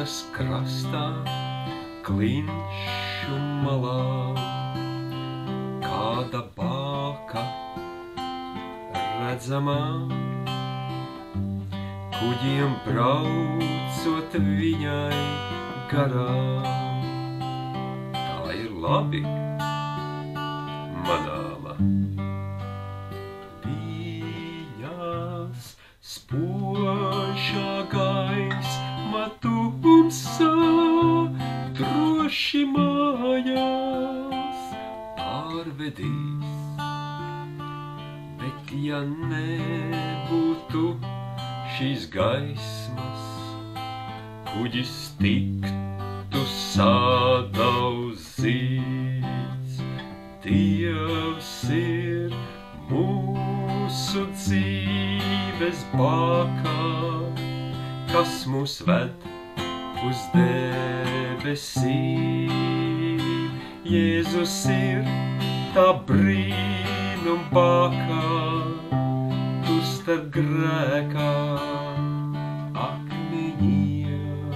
jūras krastā, Klinšu malā, kāda bāka redzamā, kuģiem braucot viņai garām. Tā ir labi manāma. Viņas spožā gaisma tumsā droši mājās pārvedīs, bet ja nebūtu šīs gaismas, kuģis tiktu sadauzīts. Dievs ir mūsu dzīves bākā, kas mūs ved uz debesīm. Jēzus ir tā brīnum bākā, tu starp grēkā akmeņiem.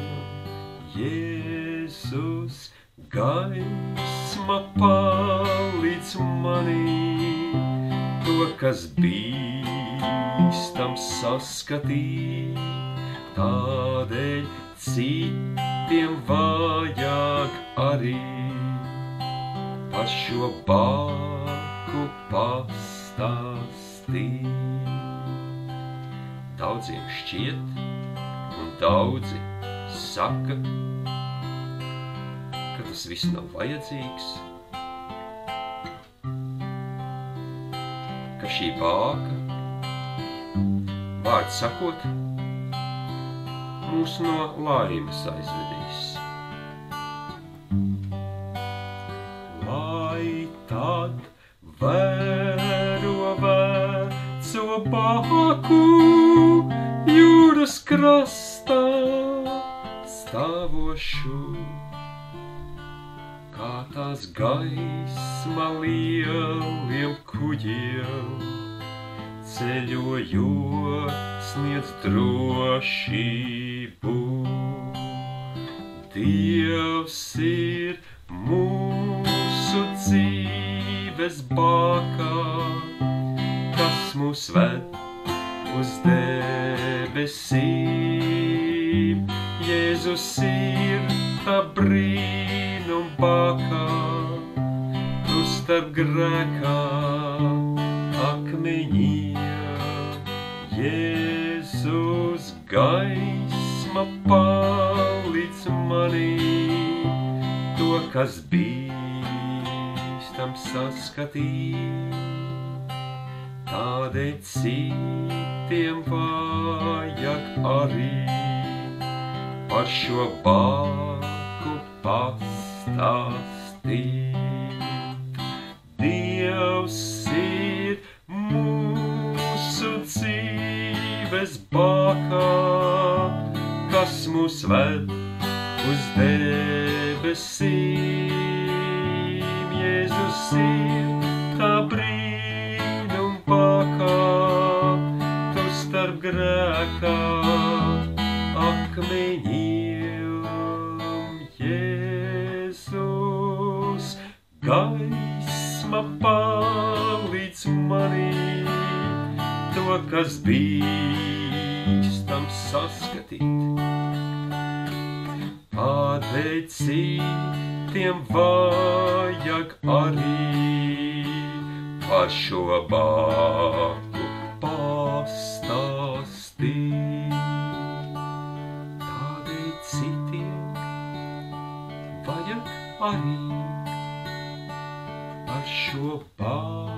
Jēzus gaisma palīdz manī, to, kas bīstams saskatīt. Tādēļ citiem vajag arī par šo bāku pastāstīt. Daudziem šķiet, un daudzi saka, ka tas viss nav vajadzīgs, ka šī bāka, vārds sakot, mūs no laimes aizvedīs. Lai tad vēro veco bāku jūras krastā stāvošu, kā tās gaisma lieliem kuģiem, ceļojot sniedz drošību. Dievs ir mūsu dzīves bākā, kas mūs ved uz debesīm. Jēzus ir tā brīnum bākā, tu starp grēkā akmeņiem. Jēzus gaisma palīdz manī, to, kas bīstams saskatīt. Tādēļ citiem vajag arī par šo bāku pastāstīt. Dievs ir mūsu dzīves bākā, kas mūs ved uz debesīm. Jēzus ir tā brīnum bākā, tu starp grēkā akmeņiem. Jēzus gaisma palīdz manī, to, kas bīstams saskatīt. Tādēļ citiem vajag arī par šo bāku pastāstīt. Tādēļ citiem vajag arī par šo bāku